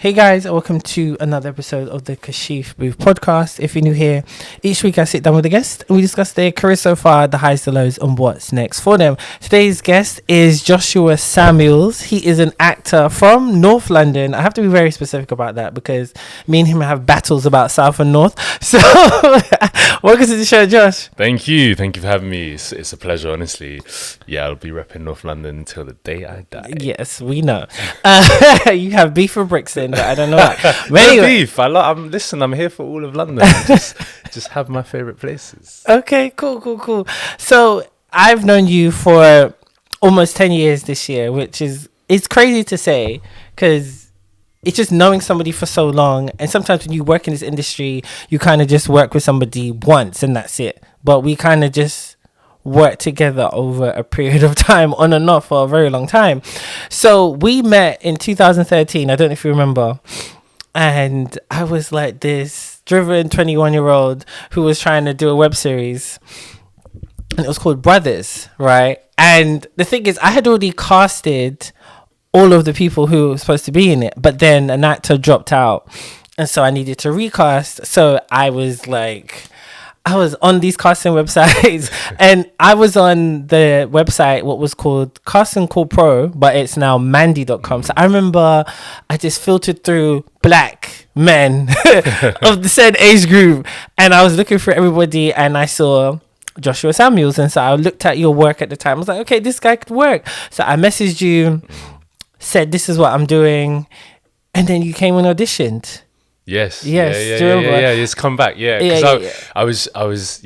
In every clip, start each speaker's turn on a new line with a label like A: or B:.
A: Hey guys, welcome to another episode of the Kashif Booth podcast. If you're new here, each week I sit down with a guest and we discuss their career so far, the highs, the lows, and what's next for them. Today's guest is Joshua Samuels. He is an actor from North London. I have to be very specific about that because me and him have battles about South and North. So, welcome to the show, Josh.
B: Thank you for having me. It's a pleasure, honestly. Yeah, I'll be repping North London until the day I die.
A: Yes, we know. You have beef for Brixton. But I don't know why. But anyway.
B: Beef. I'm here for all of London. just have my favourite places.
A: Okay, cool. So I've known you for almost 10 years this year, which is, it's crazy to say because it's just knowing somebody for so long. And sometimes when you work in this industry, you kind of just work with somebody once and that's it. But we kind of just work together over a period of time on and off for a very long time. So we met in 2013. I don't know if you remember. And I was like this driven 21-year-old who was trying to do a web series. And it was called Brothers, right? And the thing is, I had already casted all of the people who were supposed to be in it. But then an actor dropped out. And so I needed to recast. So I was on these casting websites and I was on the website, what was called Casting Call Pro, but it's now Mandy.com. So I remember I just filtered through black men of the said age group and I was looking for everybody and I saw Joshua Samuels. And so I looked at your work at the time. I was like, okay, this guy could work. So I messaged you, said, this is what I'm doing. And then you came and auditioned.
B: Yes.
A: Yeah.
B: It's come back. Yeah. Because I was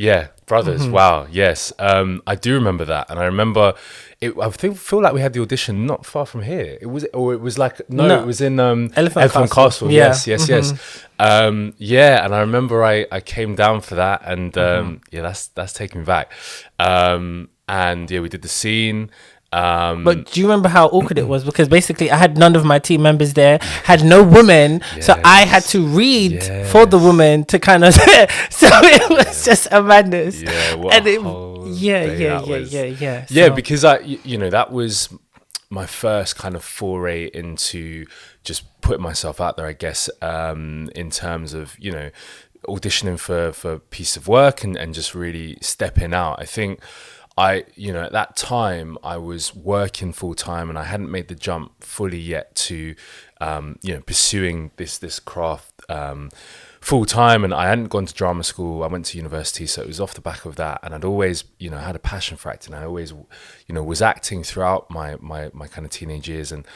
B: Brothers. Mm-hmm. Wow. Yes. I do remember that, and I remember it. Feel like we had the audition not far from here. It was in Elephant Castle.
A: Yeah.
B: Yes. And I remember I came down for that, and that's taking me back. We did the scene.
A: But do you remember how awkward it was? Because basically I had none of my team members there, had no woman, so I had to read for the woman to kind of so it was just a madness.
B: Because that was my first kind of foray into just putting myself out there, I guess, in terms of auditioning for a piece of work and just really stepping out. I think at that time I was working full time and I hadn't made the jump fully yet to, pursuing this craft full time, and I hadn't gone to drama school. I went to university, so it was off the back of that. And I'd always, had a passion for acting. I always, was acting throughout my kind of teenage years and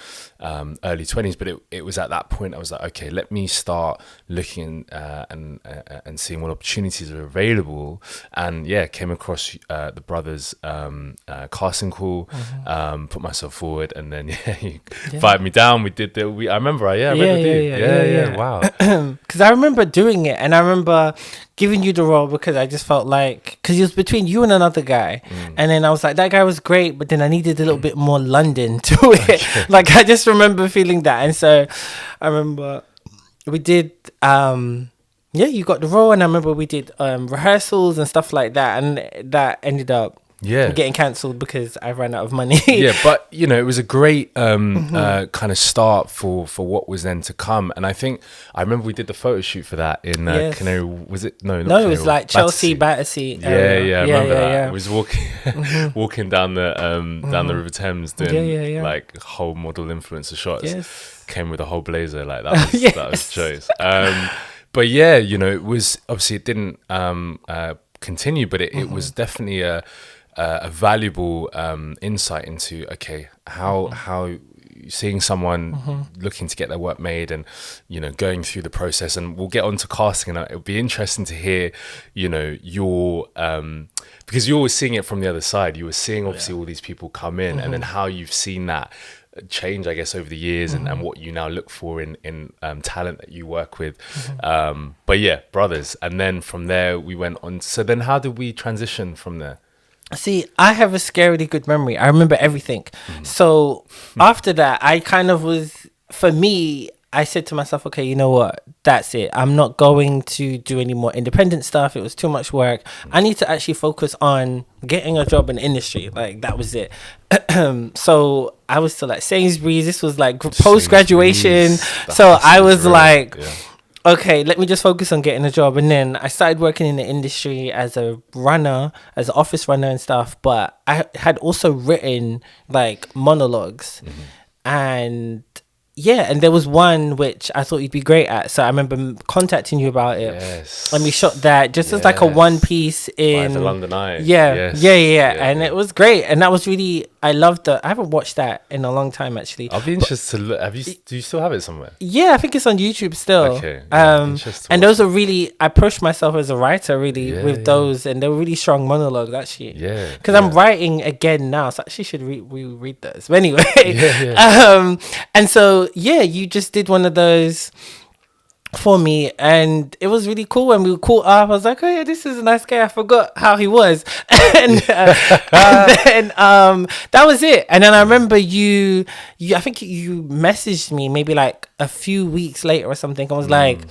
B: early 20s. But it was at that point I was like, okay, let me start looking and seeing what opportunities are available. And came across the Brothers casting call, put myself forward, and then you invited me down. We did I remember. Wow.
A: Because I remember doing it, and I remember giving you the role because I just felt like, because it was between you and another guy, and then I was like, that guy was great, but then I needed a little bit more London to it. Like I just remember feeling that, and so I remember we did you got the role, and I remember we did rehearsals and stuff like that, and that ended up getting cancelled because I ran out of money.
B: But it was a great kind of start for what was then to come. And I think I remember we did the photo shoot for that in Canary. Was it? No,
A: it was like Chelsea, Battersea.
B: I remember that. I was walking down the River Thames doing like whole model influencer shots. Came with a whole blazer, like that was that was choice. But it was obviously, it didn't continue, but it was definitely a valuable insight into how seeing someone looking to get their work made and going through the process. And we'll get on to casting, and it'll be interesting to hear your because you're always seeing it from the other side. You were seeing obviously all these people come in, and then how you've seen that change, I guess, over the years, and what you now look for in talent that you work with. But Brothers, and then from there we went on. So then how did we transition from there?
A: See, I have a scarily good memory. I remember everything. So after that, I kind of was, for me, I said to myself, okay, you know what? That's it. I'm not going to do any more independent stuff. It was too much work. I need to actually focus on getting a job in the industry. Like, that was it. So I was still at Sainsbury's. This was like post graduation. So I was like, okay, let me just focus on getting a job. And then I started working in the industry as a runner, as an office runner and stuff. But I had also written like monologues. And yeah, and there was one which I thought you'd be great at. So I remember contacting you about it.
B: Yes.
A: And we shot that just as like a one piece in
B: the London Eye.
A: Yeah. And it was great. And that was really, I loved it. I haven't watched that in a long time actually.
B: I'll be interested to look. Do you still have it somewhere?
A: Yeah, I think it's on YouTube still.
B: Okay.
A: And those are really, I pushed myself as a writer really with those, and they were really strong monologues actually.
B: Yeah.
A: Because I'm writing again now, so I actually should reread those. But anyway, and so yeah, you just did one of those for me, and it was really cool when we caught up. I was like, oh yeah, this is a nice guy. I forgot how he was. And then that was it. And then I remember you I think you messaged me maybe like a few weeks later or something. I was like,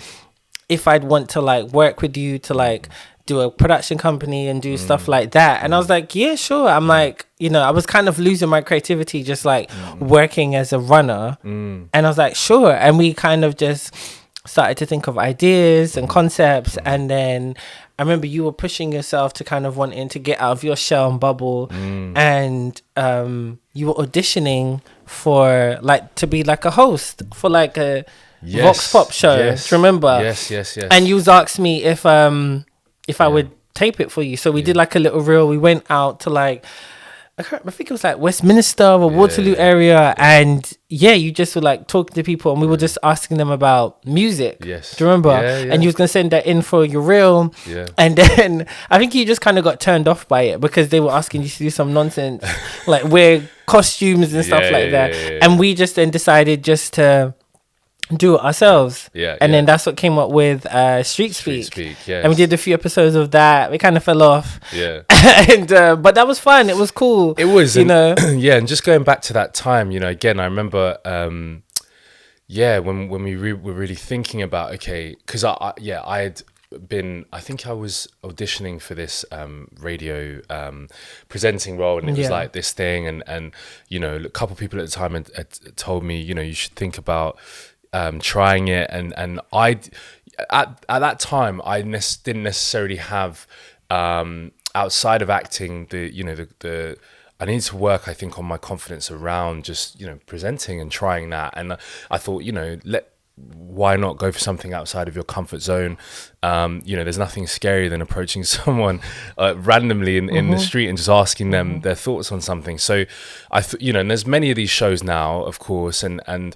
A: if I'd want to like work with you to like do a production company and do stuff like that. And I was like, yeah, sure. I'm like, you know, I was kind of losing my creativity just like working as a runner. And I was like, sure. And we kind of just started to think of ideas and concepts. And then I remember you were pushing yourself to kind of wanting to get out of your shell and bubble. And you were auditioning for like to be like a host for like a Vox Pop show. Do you remember?
B: Yes.
A: And you was asked me if I would tape it for you. So we did like a little reel. We went out to like, I think it was like Westminster or Waterloo area. And yeah, you just were like talking to people and we were just asking them about music.
B: Yes.
A: Do you remember? And you was going to send that in for your reel. And then I think you just kind of got turned off by it because they were asking you to do some nonsense, like wear costumes and stuff like that. And we just then decided just to do it ourselves. And then that's what came up with Street Speak. And we did a few episodes of that. We kind of fell off. And but that was fun. It was cool.
B: It was,
A: you know.
B: And just going back to that time, you know, again, I remember when we were really thinking about, okay, because I had been, I think I was auditioning for this radio presenting role, and it was like this thing, and you know, a couple of people at the time had told me, you know, you should think about trying it, and I at that time I didn't necessarily have outside of acting the I needed to work, I think, on my confidence around just, you know, presenting and trying that. And I thought, you know, why not go for something outside of your comfort zone? You know, there's nothing scarier than approaching someone randomly in the street and just asking them their thoughts on something. So you know, and there's many of these shows now, of course, and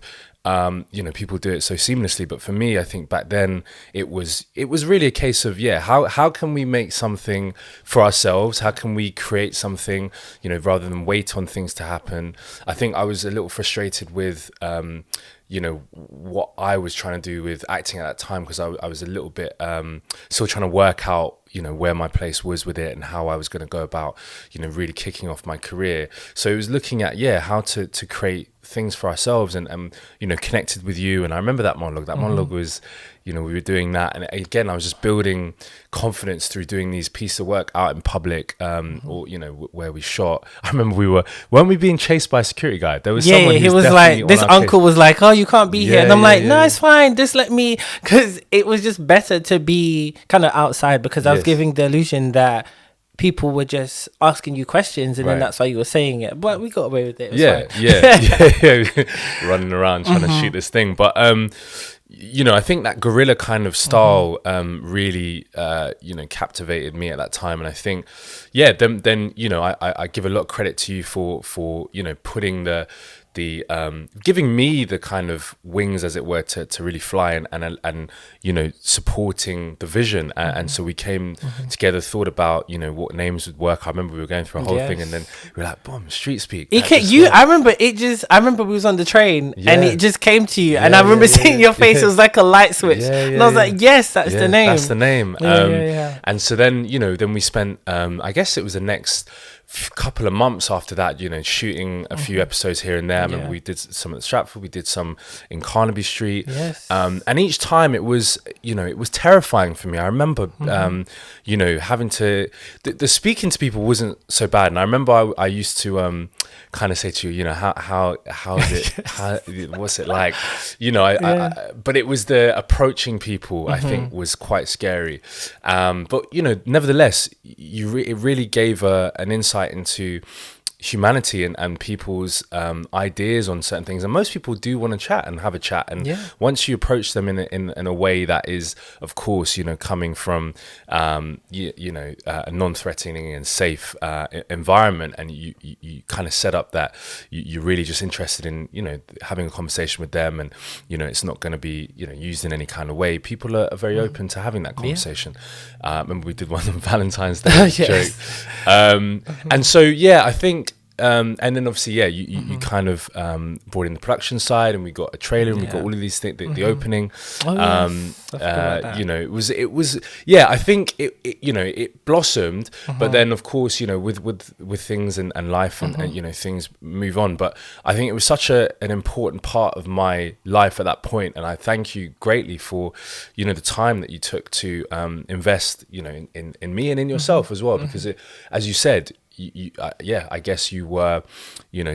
B: you know, people do it so seamlessly, but for me, I think back then it was really a case of how can we make something for ourselves? How can we create something, you know, rather than wait on things to happen? I think I was a little frustrated with you know, what I was trying to do with acting at that time, because I was a little bit still trying to work out, you know, where my place was with it and how I was going to go about, you know, really kicking off my career. So it was looking at how to create things for ourselves and you know, connected with you. And I remember that monologue. That monologue was, you know, we were doing that, and again I was just building confidence through doing these pieces of work out in public, or you know, where we shot. I remember weren't we being chased by a security guard? There was someone
A: he was like, this uncle was like, oh, you can't be here, and I'm like, no, it's fine, just let me, because it was just better to be kind of outside, because I was giving the illusion that people were just asking you questions, and then that's why you were saying it. But we got away with it.
B: Running around trying to shoot this thing. But you know, I think that guerrilla kind of style really you know, captivated me at that time. And I think then you know, I give a lot of credit to you for you know, putting the giving me the kind of wings, as it were, to really fly and you know, supporting the vision. And so we came together, thought about, you know, what names would work. I remember we were going through a whole thing, and then we were like, boom, Street Speak.
A: I remember we was on the train and it just came to you, and I remember seeing your face. It was like a light switch, and I was like, yes, that's the name.
B: That's the name. And so then, you know, then we spent I guess it was the next couple of months after that, shooting a few episodes here and there. I remember we did some at Stratford, we did some in Carnaby Street.
A: Yes.
B: And each time it was terrifying for me. I remember, having to, the speaking to people wasn't so bad. And I remember I used to kind of say to you, how is it, what's it like? But it was the approaching people, I think, was quite scary. But, nevertheless, it really gave an insight into humanity and people's ideas on certain things, and most people do want to chat and have a chat, and once you approach them in a way that is, of course, coming from a non-threatening and safe environment, and you kind of set up that you're really just interested in having a conversation with them, and it's not going to be used in any kind of way, people are very open to having that conversation. Remember we did one on Valentine's Day joke, and so I think and then obviously you kind of brought in the production side, and we got a trailer, and we got all of these things, the opening. It was I think it blossomed, but then of course with things and life and things move on, but I think it was such an important part of my life at that point, and I thank you greatly for the time that you took to invest in me and in yourself as well, because as you said, I guess you were,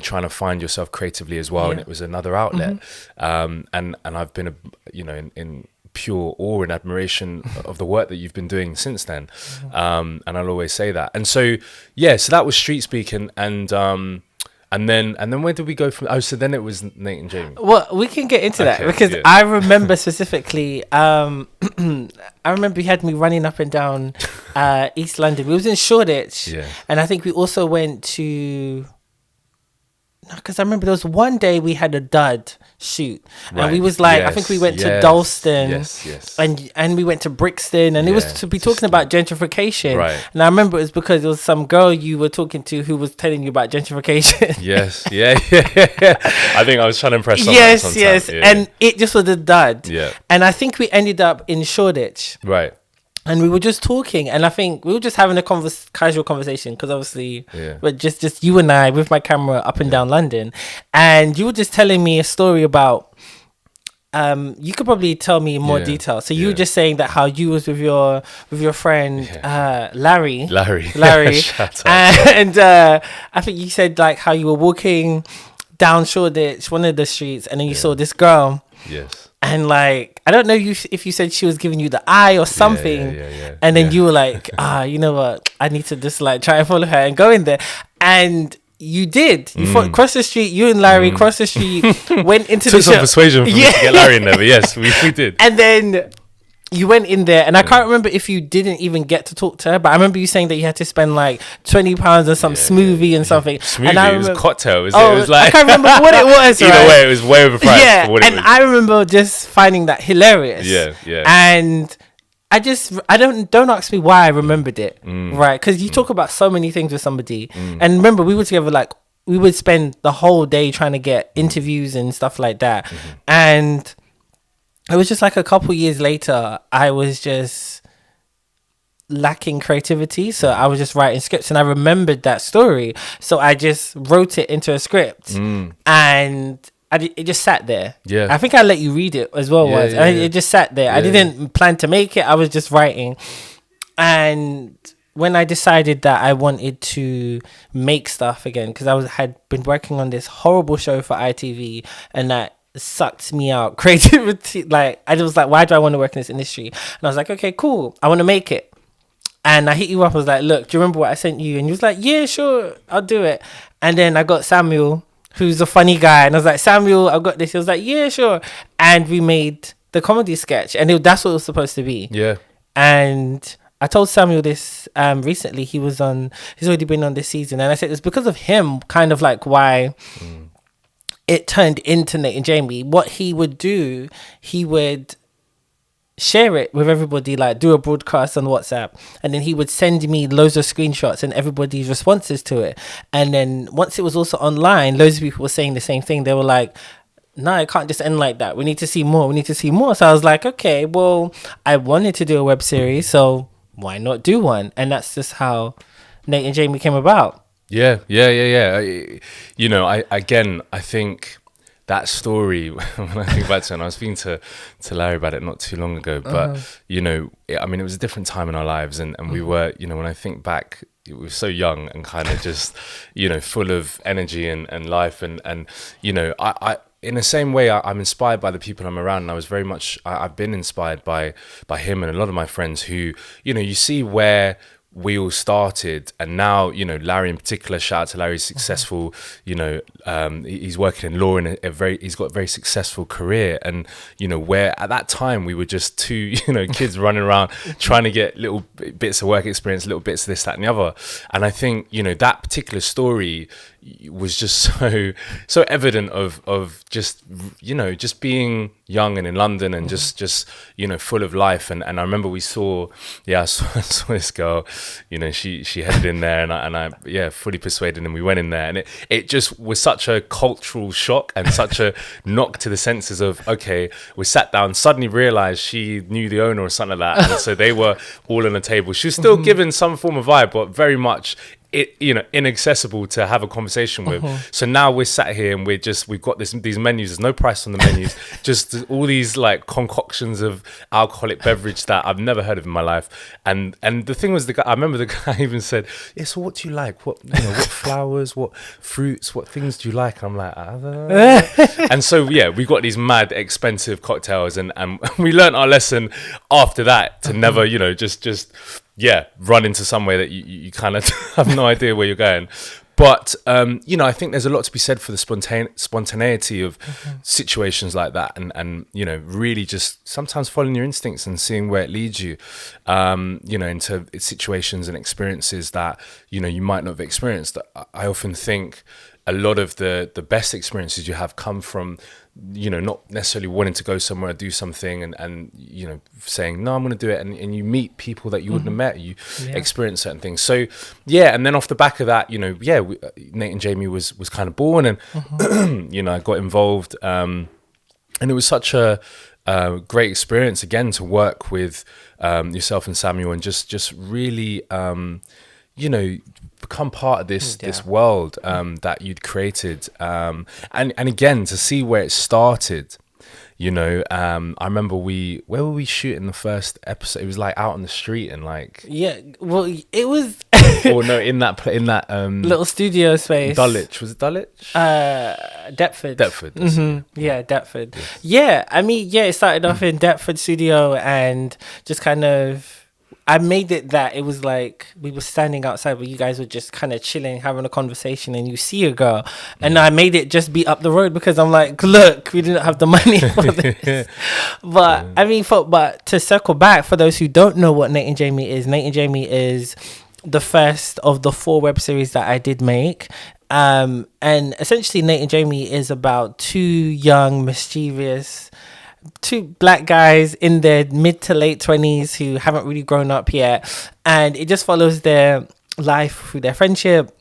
B: trying to find yourself creatively as well, and it was another outlet. And I've been, in pure awe and admiration of the work that you've been doing since then. And I'll always say that. And so, so that was Street Speak, and then where did we go from? Oh, so then it was Nate and Jamie.
A: Well, we can get into that because I remember specifically. I remember you had me running up and down East London. We was in Shoreditch, and I think we also went to. No, because I remember there was one day we had a dud shoot, and we was like, I think we went to Dalston, and we went to Brixton, and it was to be talking about gentrification. Right. And I remember it was because there was some girl you were talking to who was telling you about gentrification.
B: I think I was trying to impress someone.
A: Yes. And it just was a dud. Yeah. And I think we ended up in Shoreditch.
B: Right.
A: And we were just talking, and I think we were just having a casual conversation, because obviously, but just you and I with my camera up and down London, and you were just telling me a story about. You could probably tell me in more detail. So you were just saying that how you was with your friend Larry, and I think you said like how you were walking down Shoreditch, one of the streets, and then you saw this girl.
B: Yes.
A: And like, I don't know if you said she was giving you the eye or something. And then you were like, you know what? I need to just like try and follow her and go in there. And you did. You fought across the street. You and Larry crossed the street, went into the shop.
B: Took some persuasion for me to get Larry in there, but yes, we did.
A: And then you went in there, and I can't remember if you didn't even get to talk to her, but I remember you saying that you had to spend like £20 on some smoothie and something.
B: Smoothie,
A: and
B: it was a cocktail. It
A: was like, I can't remember what it was.
B: Either way, it was way overpriced for what it was.
A: And I remember just finding that hilarious. And I don't ask me why I remembered it, right? Because you talk about so many things with somebody, and remember we were together, like we would spend the whole day trying to get interviews and stuff like that, and it was just like a couple years later, I was just lacking creativity, so I was just writing scripts, and I remembered that story, so I just wrote it into a script, and it just sat there. I think I let you read it as well. It just sat there. I didn't plan to make it. I was just writing, and when I decided that I wanted to make stuff again, because I had been working on this horrible show for ITV, and that sucked me out creativity. Like I was like, why do I want to work in this industry? And I was like, okay, cool, I want to make it. And I hit you up. I was like, look, do you remember what I sent you? And you was like, yeah, sure, I'll do it. And then I got Samuel, who's a funny guy, and I was like, Samuel, I've got this. He was like, yeah, sure. And we made the comedy sketch, and that's what it was supposed to be. And I told Samuel this recently. He's already been on this season, and I said it's because of him, kind of like why it turned into Nate and Jamie. What he would do, he would share it with everybody, like do a broadcast on WhatsApp, and then he would send me loads of screenshots and everybody's responses to it. And then once it was also online, loads of people were saying the same thing. They were like, no, it can't just end like that. We need to see more. So I was like, okay, well, I wanted to do a web series, so why not do one? And that's just how Nate and Jamie came about.
B: You know, I think that story, when I think back to it, and I was speaking to Larry about it not too long ago, but, you know, I mean, it was a different time in our lives, and we were, you know, when I think back, we were so young and kind of just, you know, full of energy and life, and you know, I in the same way, I'm inspired by the people I'm around, and I was very much, I've been inspired by him and a lot of my friends who, you know, you see where we all started, and now, you know, Larry in particular, shout out to Larry, he's successful, you know, he's working in law, and he's got a very successful career. And, you know, where at that time we were just two, you know, kids running around trying to get little bits of work experience, little bits of this, that, and the other. And I think, you know, that particular story was just so evident of just, you know, just being young and in London, and just you know, full of life. And I remember I saw this girl, you know, she headed in there, and I fully persuaded, and we went in there, and it just was such a cultural shock and such a knock to the senses of, okay, we sat down, suddenly realized she knew the owner or something like that, and so they were all on the table. She was still given some form of vibe, but very much you know, inaccessible to have a conversation with. So now we're sat here, and we've got these menus. There's no price on the menus. Just all these like concoctions of alcoholic beverage that I've never heard of in my life. And the thing was, I remember the guy even said, "Yeah, so what do you like? What, you know, what flowers, what fruits, what things do you like?" And I'm like, I don't know. And so yeah, we got these mad expensive cocktails, and we learned our lesson after that to never, you know, just run into somewhere that you kind of have no idea where you're going. But, you know, I think there's a lot to be said for the spontaneity of situations like that, and, you know, really just sometimes following your instincts and seeing where it leads you, you know, into situations and experiences that, you know, you might not have experienced. I often think a lot of the best experiences you have come from, you know, not necessarily wanting to go somewhere or do something, and you know, saying, no, I'm going to do it. And you meet people that you wouldn't have met, you experience certain things. So, yeah. And then off the back of that, you know, Nate and Jamie was kind of born, and, you know, I got involved. And it was such a great experience, again, to work with yourself and Samuel, and just really, you know, become part of this world that you'd created, and again, to see where it started. You know, I remember where were we shooting the first episode? It was like out on the street, and like,
A: yeah, well, it was
B: or no, in that
A: little studio space.
B: Dulwich, was it Dulwich?
A: Deptford.
B: Yeah,
A: Deptford. Yeah, I mean, yeah, it started off in Deptford studio, and just kind of, I made it that it was like we were standing outside where you guys were just kind of chilling, having a conversation, and you see a girl. And I made it just be up the road, because I'm like, look, we didn't have the money for this. But I mean, but to circle back, for those who don't know what Nate and Jamie is the first of the 4 web series that I did make. And essentially, Nate and Jamie is about 2 young, mischievous, 2 black guys in their mid to late 20s who haven't really grown up yet, and it just follows their life through their friendship,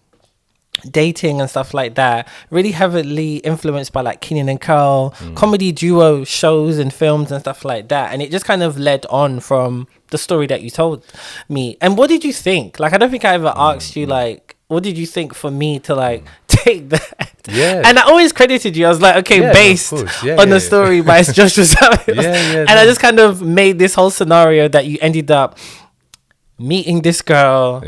A: dating, and stuff like that. Really heavily influenced by like Kenan and Kel, comedy duo shows and films and stuff like that. And it just kind of led on from the story that you told me. And what did you think? Like, I don't think I ever asked you, like, what did you think for me to like take that?
B: Yeah.
A: And I always credited you. I was like, okay, based on the story by Joshua Savage. And I just kind of made this whole scenario that you ended up meeting this girl,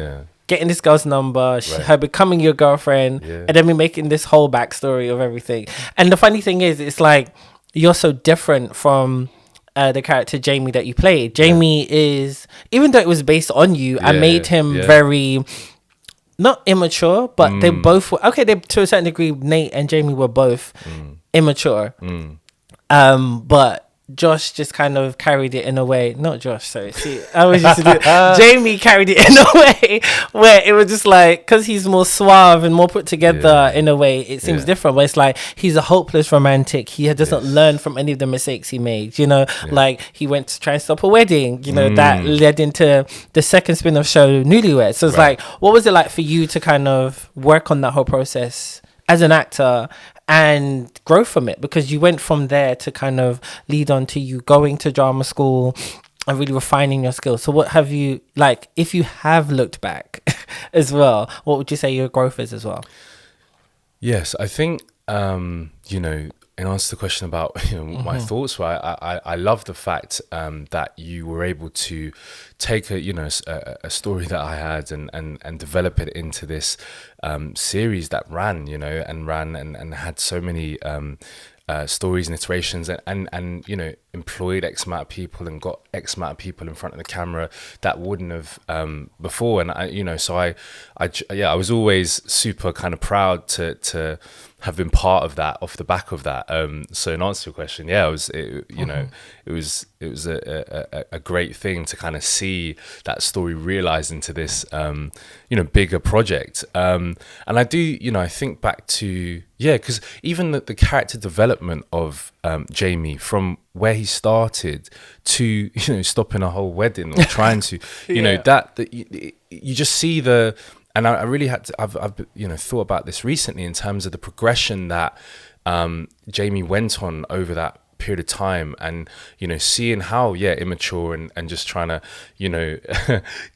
A: getting this girl's number, her becoming your girlfriend, and then we making this whole backstory of everything. And the funny thing is, it's like, you're so different from the character Jamie that you played. Jamie is, even though it was based on you, I made him very, not immature, but they both were, okay, they, to a certain degree, Nate and Jamie were both immature. But Josh just kind of carried it in a way, not Josh, sorry. See, I always used to do it. Jamie carried it in a way where it was just like, because he's more suave and more put together in a way, it seems different. But it's like, he's a hopeless romantic. He doesn't learn from any of the mistakes he made, you know, like he went to try and stop a wedding, you know, that led into the second spin-off show, Newlywed. So it's like, what was it like for you to kind of work on that whole process as an actor and grow from it? Because you went from there to kind of lead on to you going to drama school and really refining your skills. So what have you, like, if you have looked back as well. What would you say your growth is as well?
B: Yes, I think in answer to the question about my thoughts, right? I love the fact that you were able to take a story that I had and develop it into this series that ran, and had so many stories and iterations, and employed X amount of people and got X amount of people in front of the camera that wouldn't have before. And I was always super kind of proud to have been part of that off the back of that. So in answer to your question, it was a great thing to kind of see that story realized into this bigger project. And I do, I think back to, because even the character development of Jamie, from where he started to stopping a whole wedding or trying to you just see the. And I really had to. I've thought about this recently in terms of the progression that Jamie went on over that period of time, and seeing how immature and just trying to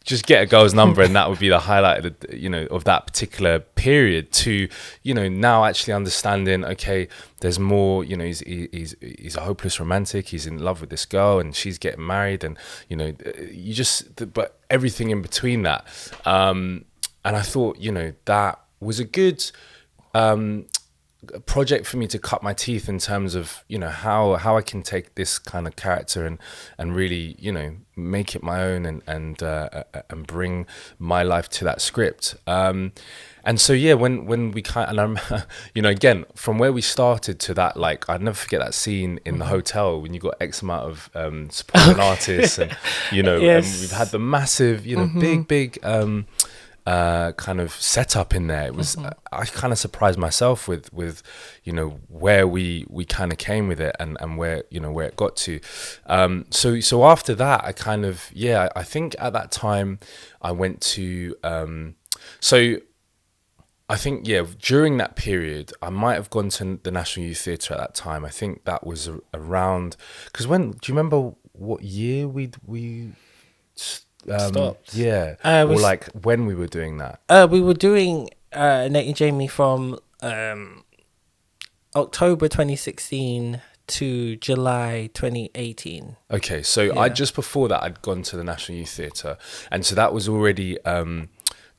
B: just get a girl's number, and that would be the highlight of of that particular period, to now actually understanding, okay, there's more. He's a hopeless romantic. He's in love with this girl, and she's getting married, and but everything in between that. And I thought, that was a good project for me to cut my teeth in terms of, how I can take this kind of character and really, make it my own and bring my life to that script. And so, when we and I'm, again, from where we started to that, like, I'd never forget that scene in the hotel when you got X amount of supporting artists and,
A: Yes.
B: and we've had the massive, big, kind of setup in there. It was I kind of surprised myself with where we kind of came with it and where where it got to. So after that, I kind of I think at that time I went to I think during that period I might have gone to the National Youth Theatre at that time. I think that was around, because do you remember what year we
A: stopped?
B: Or like when we were doing that?
A: We were doing Nate and Jamie from October 2016 to July 2018.
B: Okay, so I just before that I'd gone to the National Youth Theatre, and so that was already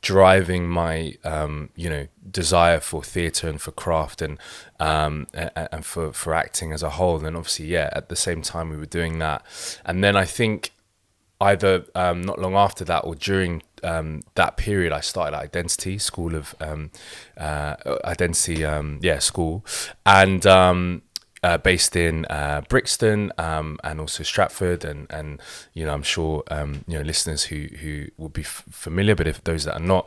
B: driving my desire for theatre and for craft and for acting as a whole. And obviously at the same time we were doing that, and then I think either not long after that or during that period, I started at Identity School of School, and based in Brixton and also Stratford, and I'm sure listeners who will be familiar, but if those that are not,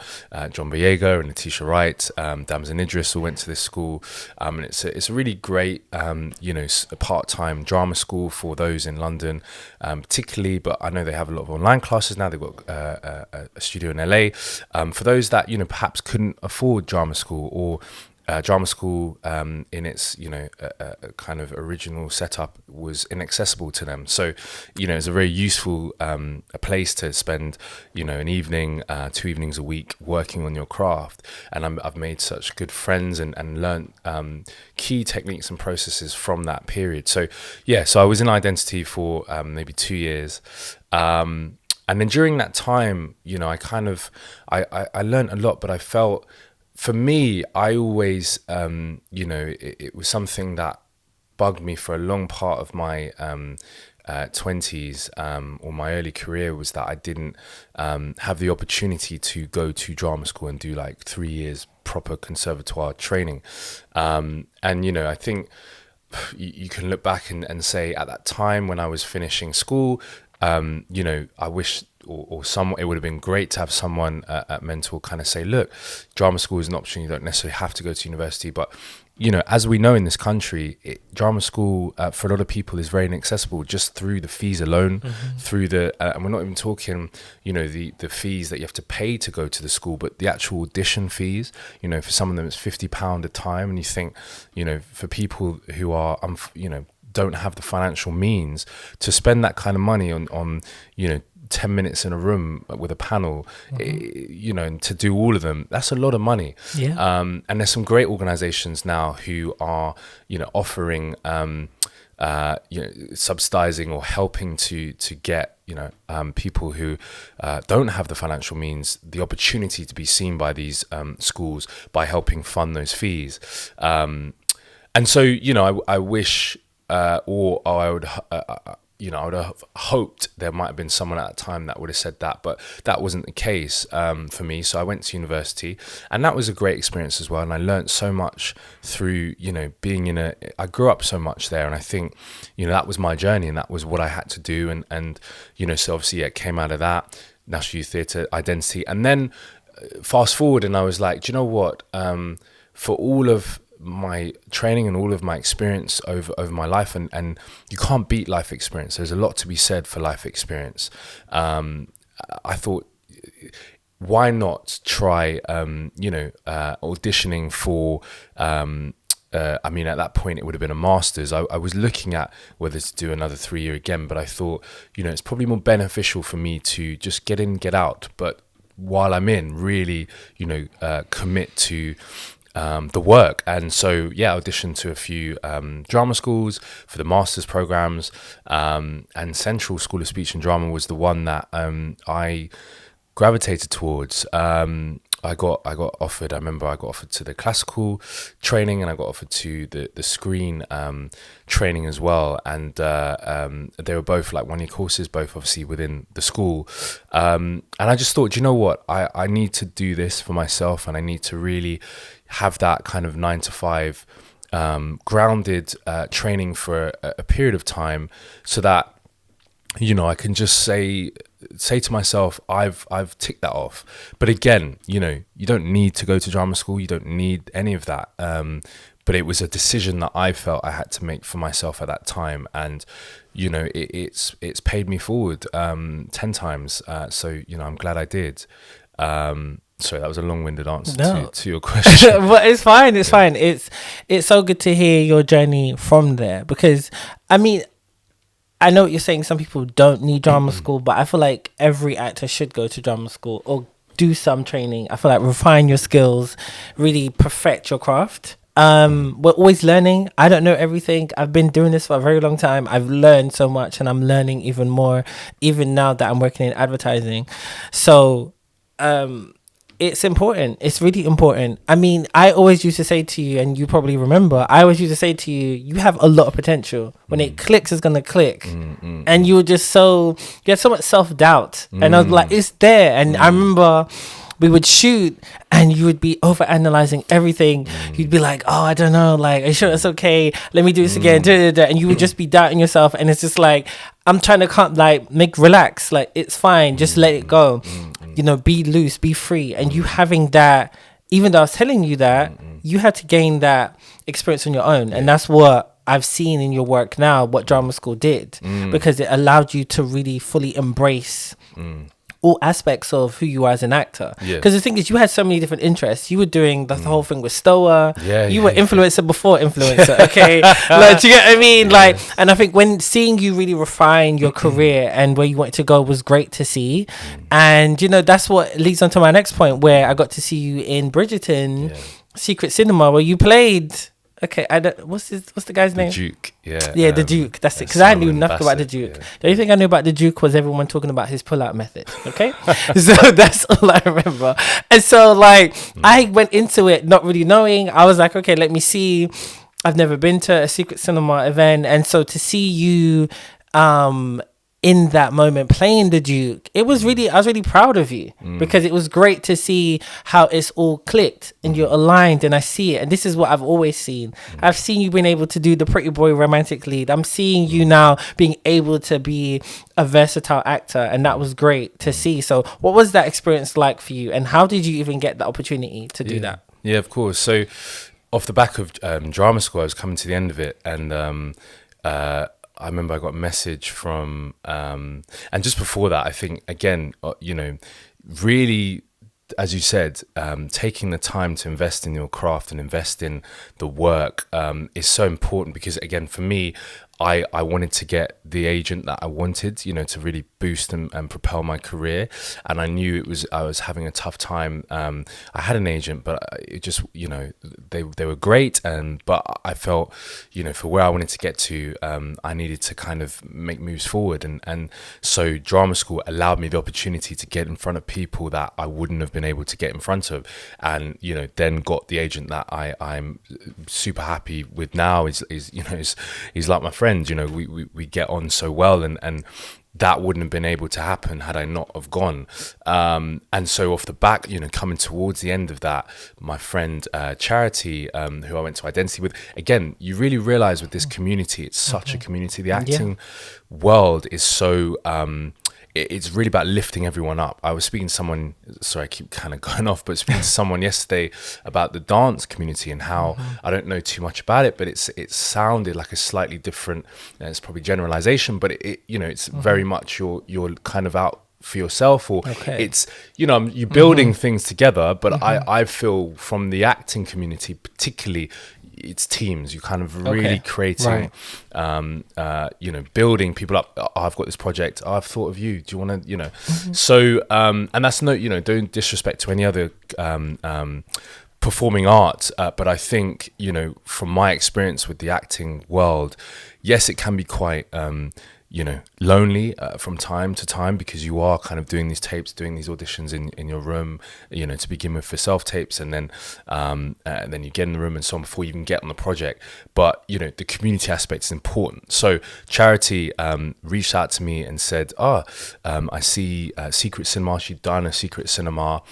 B: John Boyega and Letitia Wright, Damson Idris all went to this school, and it's a really great a part-time drama school for those in London, particularly, but I know they have a lot of online classes now. They've got a studio in LA for those that perhaps couldn't afford drama school, or drama school in its kind of original setup was inaccessible to them. So it's a very useful a place to spend an evening, 2 evenings a week working on your craft. And I've made such good friends and learned key techniques and processes from that period. So so I was in Identity for maybe 2 years. And then during that time, I kind of I learned a lot, but I felt, for me, I always, it was something that bugged me for a long part of my 20s or my early career, was that I didn't have the opportunity to go to drama school and do like 3 years proper conservatoire training. And, I think you can look back and say at that time when I was finishing school, I wish, or some, it would have been great to have someone at Mentor kind of say, look, drama school is an option. You don't necessarily have to go to university, but as we know in this country, drama school for a lot of people is very inaccessible, just through the fees alone, through the and we're not even talking the fees that you have to pay to go to the school, but the actual audition fees. For some of them it's £50 a time, and you think for people who are don't have the financial means to spend that kind of money on 10 minutes in a room with a panel, you know, and to do all of them, that's a lot of money.
A: Yeah.
B: And there's some great organizations now who are, you know, offering, you know, subsidizing or helping to get, you know, people who don't have the financial means the opportunity to be seen by these schools by helping fund those fees. And so, you know, I wish, or I would, you know, I would have hoped there might have been someone at that time that would have said that, but that wasn't the case for me. So I went to university, and that was a great experience as well. And I learned so much through, you know, being I grew up so much there. And I think, you know, that was my journey, and that was what I had to do. And you know, so obviously it came out of that, National Youth Theatre identity. And then fast forward, and I was like, do you know what? For all of my training and all of my experience over my life, and you can't beat life experience. There's a lot to be said for life experience. I thought, why not try, you know, auditioning for, I mean, at that point it would have been a master's. I was looking at whether to do another 3 year again, but I thought, you know, it's probably more beneficial for me to just get in, get out. But while I'm in, really, you know, commit to the work. And so, yeah, auditioned to a few drama schools for the master's programs, and Central School of Speech and Drama was the one that I gravitated towards. I got offered. I remember I got offered to the classical training, and I got offered to the screen training as well. And they were both like 1 year courses, both obviously within the school. And I just thought, you know what, I need to do this for myself, and I need to really have that kind of 9 to 5 grounded training for a period of time, so that, you know, I can just say to myself, I've ticked that off. But again, you know, you don't need to go to drama school, you don't need any of that. But it was a decision that I felt I had to make for myself at that time, and you know, it's paid me forward 10 times. So you know, I'm glad I did. Sorry, that was a long-winded answer to your question.
A: But it's fine. It's fine. It's so good to hear your journey from there, because I mean, I know what you're saying. Some people don't need drama school, but I feel like every actor should go to drama school or do some training. I feel like refine your skills, really perfect your craft. We're always learning. I don't know everything. I've been doing this for a very long time. I've learned so much, and I'm learning even more, even now that I'm working in advertising. So, it's important. It's really important. I mean, I always used to say to you, and you probably remember, I always used to say to you, you have a lot of potential. When it clicks, it's going to click. And you were just you had so much self-doubt. And I was like, it's there. And I remember we would shoot, and you would be over-analyzing everything. You'd be like, oh, I don't know. Like, are you sure it's okay? Let me do this again. And you would just be doubting yourself. And it's just like, I'm trying to relax. Like, it's fine. Just let it go. You know, be loose, be free. And you having that, even though I was telling you that, you had to gain that experience on your own. And that's what I've seen in your work now, what drama school did, because it allowed you to really fully embrace all aspects of who you are as an actor. Because the thing is, you had so many different interests. You were doing the whole thing with Stoa. You were influencer before influencer. Okay. Like, do you get what I mean? Like, and I think when seeing you really refine your career and where you wanted to go was great to see. And, you know, that's what leads on to my next point, where I got to see you in Bridgerton Secret Cinema, where you played... Okay, I don't. What's the guy's name?
B: Duke.
A: The Duke. That's it. Because I knew nothing about the Duke. The only thing I knew about the Duke was everyone talking about his pull-out method. Okay, so that's all I remember. And so, like, I went into it not really knowing. I was like, okay, let me see. I've never been to a Secret Cinema event, and so to see you, in that moment playing the Duke, I was really proud of you, because it was great to see how it's all clicked and you're aligned, and I see it. And this is what I've always seen. I've seen you being able to do the pretty boy romantic lead. I'm seeing you now being able to be a versatile actor, and that was great to see. So what was that experience like for you, and how did you even get the opportunity to do that?
B: Yeah, of course. So off the back of drama school, I was coming to the end of it, and I remember I got a message from, and just before that, I think, again, you know, really, as you said, taking the time to invest in your craft and invest in the work is so important, because, again, for me, I wanted to get the agent that I wanted, you know, to really boost and propel my career. And I knew I was having a tough time. I had an agent, but it just, you know, they were great. But I felt, you know, for where I wanted to get to, I needed to kind of make moves forward. And so drama school allowed me the opportunity to get in front of people that I wouldn't have been able to get in front of. And, you know, then got the agent that I'm super happy with now. Is you know, he's like my friend. You know, we get on so well, and that wouldn't have been able to happen had I not have gone. And so off the back, you know, coming towards the end of that, my friend Charity, who I went to Identity with, again, you really realize with this community, it's such a community. The acting world is so it's really about lifting everyone up. I was speaking to someone, sorry, I keep kind of going off, but speaking to someone yesterday about the dance community and how I don't know too much about it, but it sounded like a slightly different, it's probably generalization, but it you know, it's very much you're kind of out for yourself, or it's, you know, you're building things together. But I feel from the acting community particularly, it's teams. You kind of really creating, you know, building people up. Oh, I've got this project. Oh, I've thought of you. Do you want to, you know? So, and that's no, you know, don't disrespect to any other performing art. But I think, you know, from my experience with the acting world, yes, it can be quite, you know, lonely from time to time, because you are kind of doing these tapes, doing these auditions in your room, you know, to begin with for self-tapes, and then you get in the room and so on before you even get on the project. But, you know, the community aspect is important. So Charity reached out to me and said, I see Secret Cinema. She'd done a Secret Cinema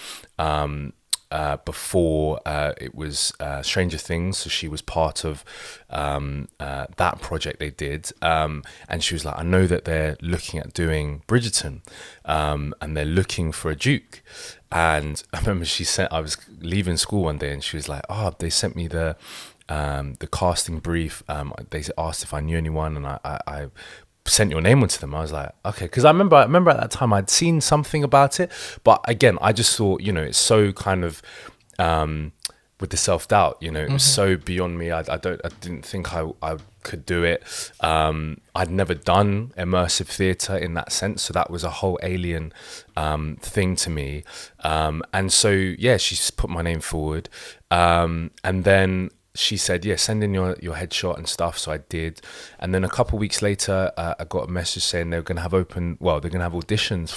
B: before it was Stranger Things, so she was part of that project they did, and she was like, I know that they're looking at doing Bridgerton, and they're looking for a Duke. And I remember I was leaving school one day and she was like, they sent me the casting brief. They asked if I knew anyone, and I sent your name onto them. I was like, okay, because I remember at that time I'd seen something about it, but again, I just thought, you know, it's so kind of with the self-doubt, you know, it was so beyond me. I didn't think I could do it. I'd never done immersive theatre in that sense, so that was a whole alien thing to me. And so yeah, she put my name forward, and then she said, yeah, send in your headshot and stuff. So I did. And then a couple of weeks later, I got a message saying they're going to have auditions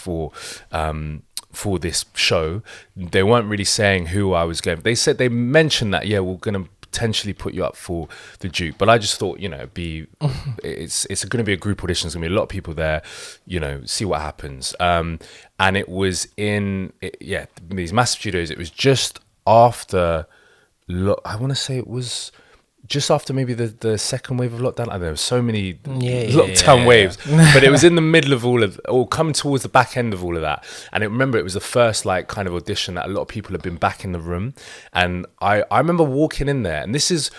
B: for this show. They weren't really saying who I was going. They mentioned that, yeah, we're going to potentially put you up for the Duke. But I just thought, you know, it's going to be a group audition. There's going to be a lot of people there, you know, see what happens. And it was these massive studios. It was just after, I want to say it was just after maybe the second wave of lockdown. I don't know, there were so many lockdown waves, but it was in the middle of or coming towards the back end of all of that. And I remember it was the first like kind of audition that a lot of people had been back in the room. And I remember walking in there, and this is,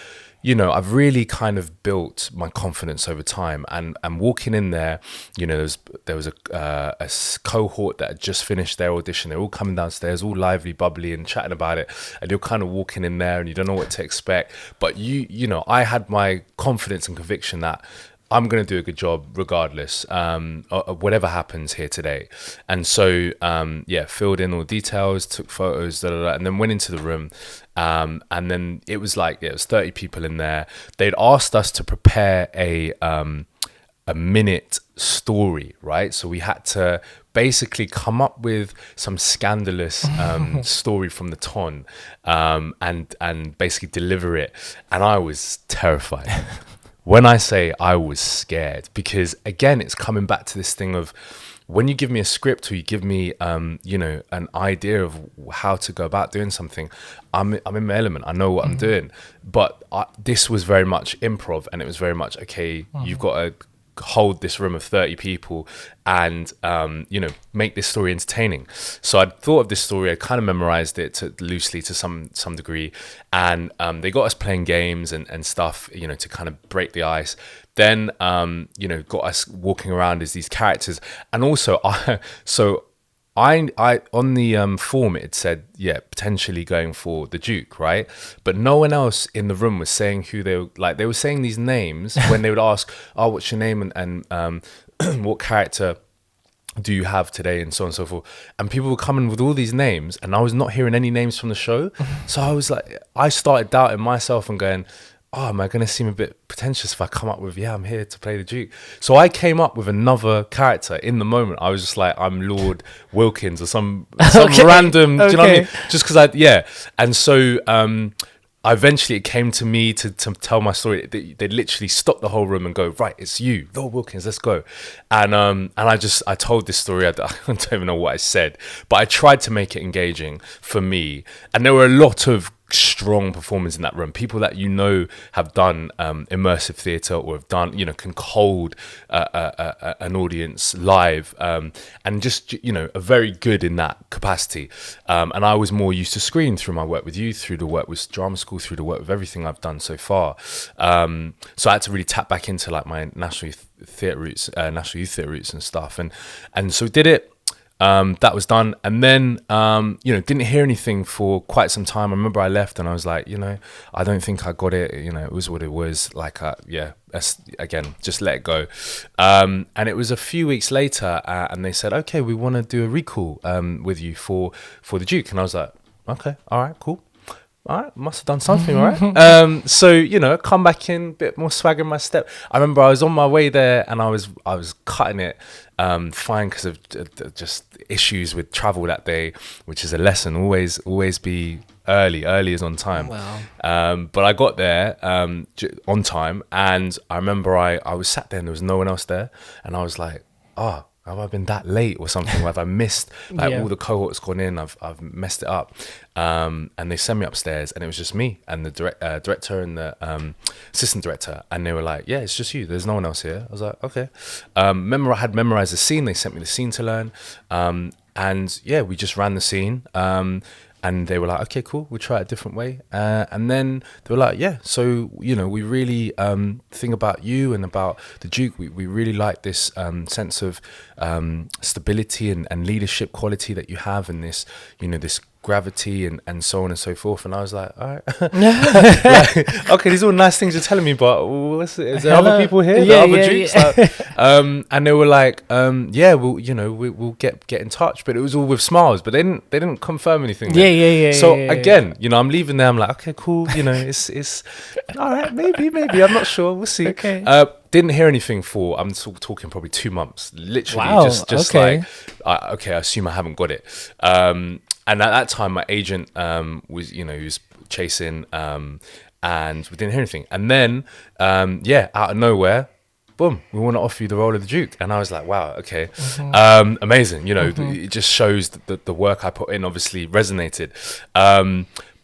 B: you know, I've really kind of built my confidence over time, and walking in there, you know, there was a cohort that had just finished their audition. They're all coming downstairs, all lively, bubbly, and chatting about it. And you're kind of walking in there, and you don't know what to expect. But you know, I had my confidence and conviction that I'm going to do a good job regardless, of whatever happens here today. And so, filled in all the details, took photos, and then went into the room. And then it was 30 people in there. They'd asked us to prepare a minute story, right? So we had to basically come up with some scandalous story from the ton, and basically deliver it. And I was terrified. When I say I was scared, because again, it's coming back to this thing of, when you give me a script or you give me, you know, an idea of how to go about doing something, I'm in my element. I know what I'm doing. But this was very much improv, and it was very much, okay, you've got to hold this room of 30 people and, you know, make this story entertaining. So I'd thought of this story. I kind of memorized it loosely to some degree. And they got us playing games and stuff, you know, to kind of break the ice. Then, you know, got us walking around as these characters. And also, I on the form it said, yeah, potentially going for the Duke, right? But no one else in the room was saying who they were. Like, they were saying these names when they would ask, "Oh, what's your name?" and what character do you have today, and so on and so forth. And people were coming with all these names, and I was not hearing any names from the show. So I was like, I started doubting myself and going, oh, am I going to seem a bit pretentious if I come up with, yeah, I'm here to play the Duke? So I came up with another character in the moment. I was just like, I'm Lord Wilkins or some random, do you know what I mean? Just because And so eventually it came to me to tell my story. They literally stopped the whole room and go, right, it's you, Lord Wilkins, let's go. And I told this story. I don't even know what I said, but I tried to make it engaging for me. And there were a lot of strong performers in that room, people that have done immersive theatre or have done, can hold an audience live, and just, are very good in that capacity. And I was more used to screen through my work with you, through the work with drama school, through the work with everything I've done so far. So I had to really tap back into like my national youth theatre roots and stuff, and so did it. That was done, and then didn't hear anything for quite some time. I remember I left and I was like, I don't think I got it. It was what it was. Like, again, just let it go. And it was a few weeks later, and they said, okay, we want to do a recall with you for the Duke. And I was like, okay, all right, cool. All right, must have done something, all right. So, come back in, bit more swagger in my step. I remember I was on my way there and I was cutting it fine because of just issues with travel that day, which is a lesson. Always be early is on time.
A: Wow.
B: But I got there on time, and I remember I was sat there and there was no one else there, and I was like, have I been that late or something? Or have I missed all the cohorts gone in? I've messed it up. And they sent me upstairs, and it was just me and the director and the assistant director, and they were like, yeah, it's just you, there's no one else here. I was like, okay. I had memorized the scene. They sent me the scene to learn, and yeah, we just ran the scene, and they were like, okay, cool, we'll try it a different way. And then they were like, yeah, so, we really think about you and about the Duke. We really like this sense of stability and leadership quality that you have, and this, this gravity and so on and so forth. And I was like, all right. Like, okay, these are all nice things you're telling me, but is there other people here? Dukes? Like, and they were like, yeah, we'll get in touch. But it was all with smiles, but they didn't confirm anything. So again, I'm leaving there, I'm like, okay, cool, it's all right, maybe I'm not sure, we'll see.
A: Okay.
B: Didn't hear anything for, I'm talking probably 2 months, literally.
A: Wow,
B: just
A: okay.
B: Like, I assume I haven't got it. And at that time, my agent was, he was chasing, and we didn't hear anything. And then, out of nowhere, boom, we want to offer you the role of the Duke. And I was like, wow, okay, amazing. It just shows that the work I put in obviously resonated.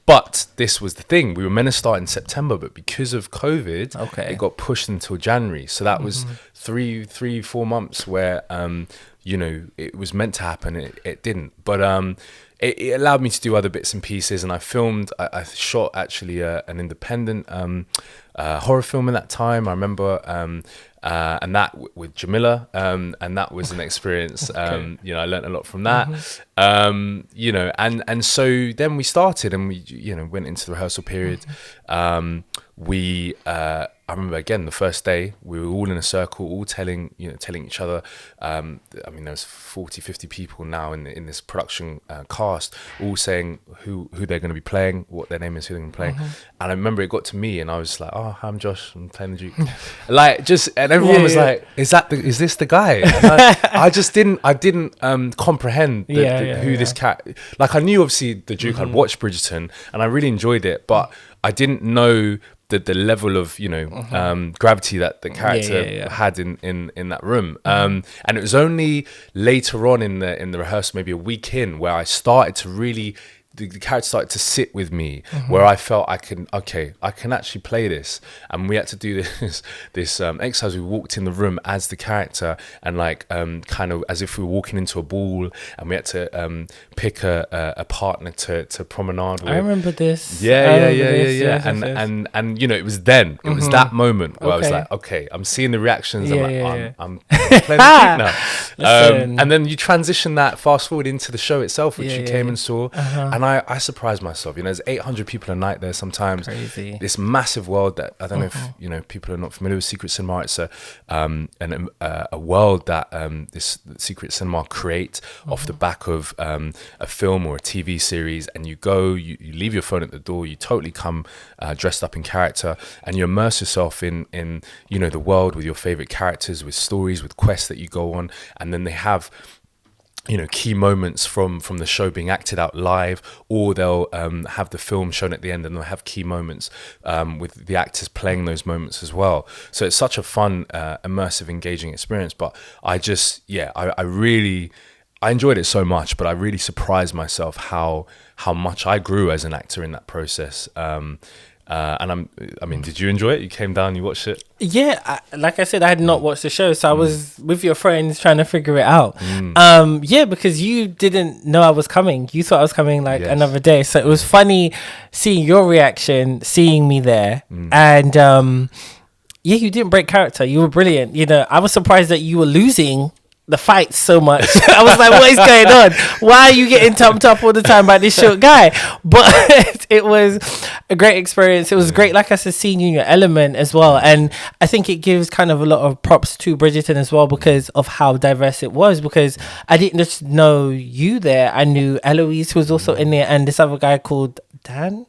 B: But this was the thing. We were meant to start in September, but because of COVID, it got pushed until January. So that was 3-4 months where, it was meant to happen. It didn't. But it allowed me to do other bits and pieces. And I shot actually an independent horror film in that time. I remember, and that with Jamila, and that was an experience. I learned a lot from that. And so then we started, and we went into the rehearsal period. I remember again the first day we were all in a circle, all telling each other. There's 40-50 people now in this production cast, all saying who they're going to be playing, what their name is, who they're going to play. And I remember it got to me, and I was like, "Oh, hi, I'm Josh. I'm playing the Duke." And everyone was like, "Is this the guy?" And I didn't comprehend who this cat. Like, I knew obviously the Duke. I'd watched Bridgerton, and I really enjoyed it, but I didn't know the level of gravity that the character had in that room, and it was only later on in the rehearsal, maybe a week in, where I started to really the character started to sit with me, where I felt I can actually play this. And we had to do this exercise. We walked in the room as the character, and kind of as if we were walking into a ball, and we had to pick a partner to promenade with.
A: I remember this.
B: Yeah. And it was then, it was that moment where I was like, okay, I'm seeing the reactions. I'm playing the Duke now.
A: Listen.
B: And then you transition that fast forward into the show itself, which you came
A: yeah.
B: and saw. And I surprised myself. You know, there's 800 people a night there sometimes.
A: Crazy.
B: This massive world that I don't know if you know people are not familiar with secret cinema. It's a world that this secret cinema create off the back of a film or a TV series, and you leave your phone at the door, you totally come dressed up in character, and you immerse yourself in you know the world with your favorite characters, with stories, with quests that you go on, and then they have you know key moments from the show being acted out live, or they'll have the film shown at the end, and they'll have key moments with the actors playing those moments as well. So it's such a fun, immersive, engaging experience. But I enjoyed it so much, but I really surprised myself how much I grew as an actor in that process. And I mean, did you enjoy it? You came down, you watched it?
A: Yeah, like I said, I had not watched the show, so I was with your friends trying to figure it out. Yeah, because you didn't know I was coming. You thought I was coming like another day. So it was funny seeing your reaction, seeing me there. And yeah, you didn't break character. You were brilliant. You know, I was surprised that you were losing the fight so much. I was like, what is going on? Why are you getting tumped up all the time by this short guy? But it was a great experience. It was great, like I said, seeing you in your element as well. And I think it gives kind of a lot of props to Bridgerton as well because of how diverse it was, because I didn't just know you there. I knew Eloise, who was also in there, and this other guy called Dan.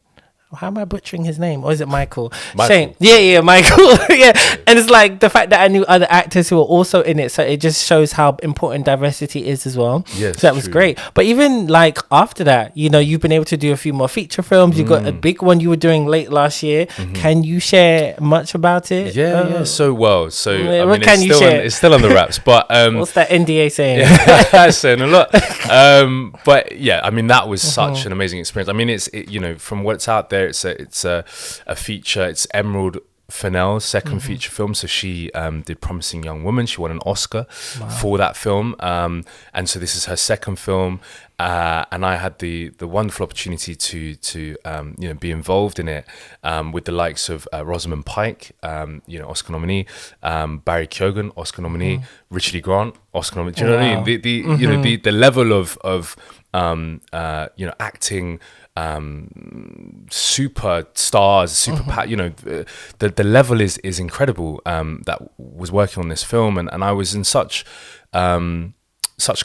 A: How am I butchering his name? Or is it Michael? Shane. Yeah, Michael. Yeah. And it's like the fact that I knew other actors who were also in it. So it just shows how important diversity is as well.
B: Yes.
A: So that was great. But even like after that, you know, you've been able to do a few more feature films. You got a big one you were doing late last year. Can you share much about it?
B: Yeah, so well. So I
A: what
B: mean,
A: can you share?
B: It's still on the wraps, but
A: what's that NDA saying?
B: Saying a lot. But yeah, I mean, that was such an amazing experience. I mean, you know, from what's out there, it's a feature. It's Emerald Fennell's second feature film. So she did Promising Young Woman. She won an Oscar for that film, and so this is her second film. And I had the wonderful opportunity to you know be involved in it with the likes of Rosamund Pike, you know, Oscar nominee, Barry Keoghan, Oscar nominee, Richard E. Grant, Oscar nominee. Do you know what I mean? You know the level of you know acting. Superstars, you know, the level is incredible. That was working on this film, and I was in such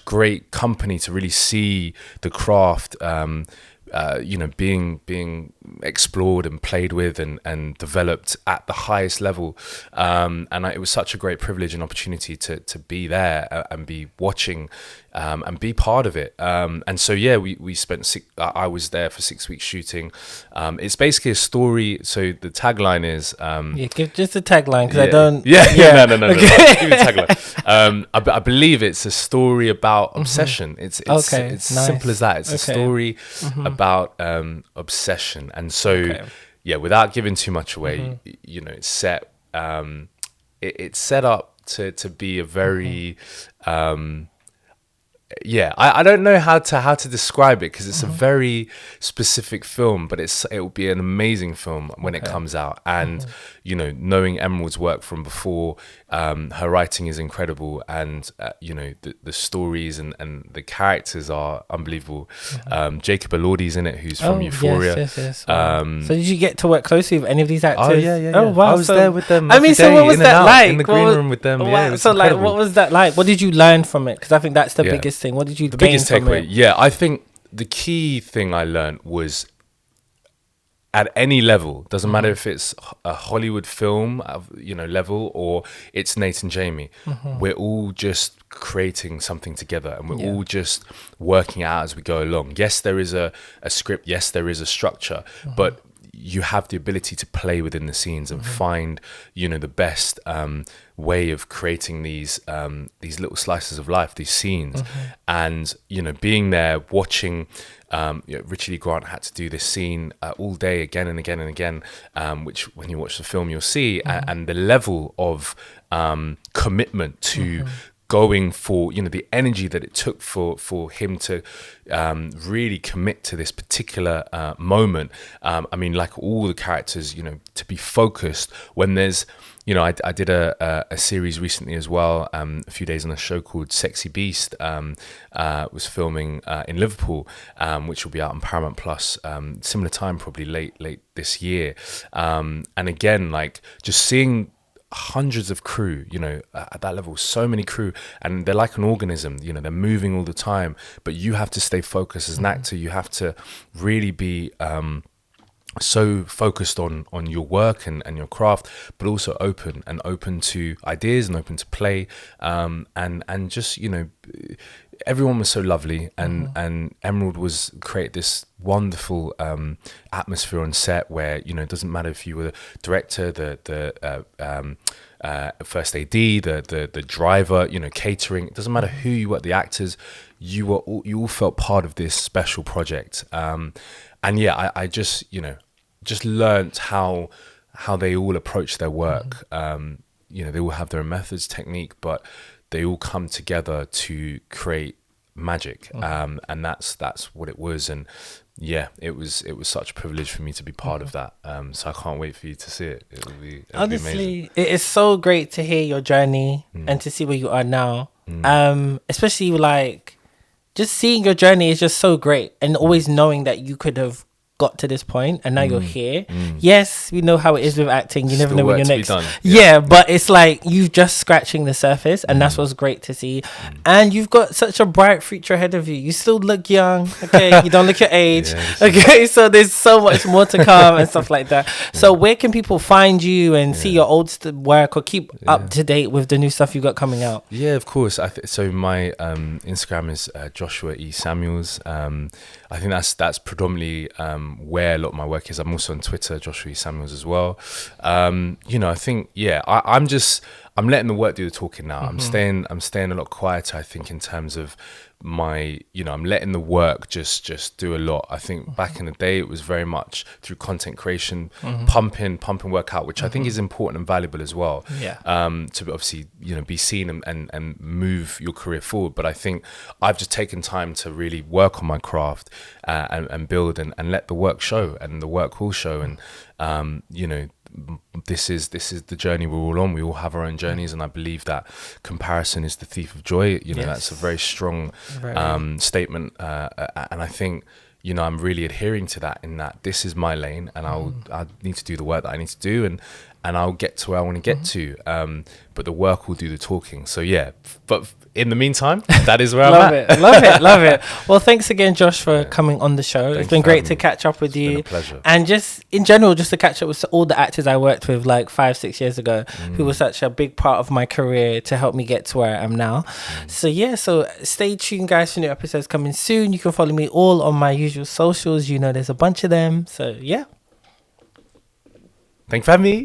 B: great company to really see the craft, you know, being explored and played with and developed at the highest level. It was such a great privilege and opportunity to be there and be watching and be part of it. And so, yeah, we spent I was there for 6 weeks shooting. It's basically a story. So the tagline is...
A: yeah, give just a tagline because I don't...
B: No. Give me a tagline. I believe it's a story about obsession. It's
A: okay,
B: nice. Simple as that. It's a story about obsession. And so, yeah, without giving too much away, you know, it's set... it's set up to be a very... yeah, I don't know how to describe it because it's a very specific film, but it will be an amazing film when it comes out. And you know, knowing Emerald's work from before, her writing is incredible, and you know the stories and the characters are unbelievable. Jacob Elordi's in it, who's from Euphoria.
A: Yes. So did you get to work closely with any of these actors?
B: Oh yeah.
A: Oh wow,
B: I was there with them.
A: I mean, so what was that like?
B: In the green room with them. Yeah,
A: so like, what was that like? What did you learn from it? Because I think that's the biggest thing. What did you gain from
B: takeaway?
A: it?
B: Yeah, I think the key thing I learned was at any level, doesn't matter if it's a Hollywood film, you know, level, or it's Nate and Jamie, we're all just creating something together, and we're all just working out as we go along. Yes, there is a script. Yes, there is a structure, but you have the ability to play within the scenes and find, you know, the best way of creating these little slices of life, these scenes. And, you know, being there, watching, you know, Richard E. Grant had to do this scene all day, again and again and again, which when you watch the film, you'll see, and the level of commitment to going for, you know, the energy that it took for him to really commit to this particular moment. I mean, like all the characters, you know, to be focused when there's, I did a series recently as well, a few days on a show called Sexy Beast, was filming in Liverpool, which will be out on Paramount Plus, similar time, probably late this year. And again, like just seeing hundreds of crew, at that level, so many crew, and they're like an organism, they're moving all the time, but you have to stay focused as an actor. You have to really be so focused on your work and your craft, but also open to ideas and open to play, and just everyone was so lovely, and Emerald was create this wonderful atmosphere on set where it doesn't matter if you were the director, the first AD, the driver, catering. It doesn't matter who you were, the actors. You all felt part of this special project, and yeah, I just just learnt how they all approach their work. They all have their own methods, technique, but they all come together to create magic, and that's what it was. And yeah, it was such a privilege for me to be part of that. So I can't wait for you to see it. It'll be
A: honestly, it is so great to hear your journey and to see where you are now. Especially like just seeing your journey is just so great, and always knowing that you could have got to this point and now you're here. Yes, we know how it is with acting. You never know when you're next. Yeah, but it's like you've just scratching the surface, and that's what's great to see. And you've got such a bright future ahead of you. You still look young. Okay, you don't look your age. Okay, so there's so much more to come and stuff like that. So where can people find you and see your old work or keep up to date with the new stuff you got coming out?
B: Yeah, of course. So my Instagram is Joshua E. Samuels. I think that's predominantly where a lot of my work is. I'm also on Twitter, Joshua E. Samuels as well. I think I'm letting the work do the talking now. I'm staying a lot quieter, I think, in terms of my, I'm letting the work just do a lot. I think back in the day it was very much through content creation, pumping work out, which I think is important and valuable as well. To obviously be seen and move your career forward. But I think I've just taken time to really work on my craft and build and let the work show, and the work will show. And this is the journey we're all on. We all have our own journeys, and I believe that comparison is the thief of joy. That's a very strong statement, and I think I'm really adhering to that, in that this is my lane, and I need to do the work that I need to do, and I'll get to where I want to get to, but the work will do the talking. So yeah, but in the meantime, that is where I'm at.
A: Love it. Well, thanks again, Josh, for coming on the show. It's been great to catch up with you.
B: Been a pleasure.
A: And just in general, just to catch up with all the actors I worked with like 5-6 years ago, who were such a big part of my career to help me get to where I am now. So stay tuned, guys, for new episodes coming soon. You can follow me all on my usual socials. There's a bunch of them. So yeah.
B: Thanks for having me.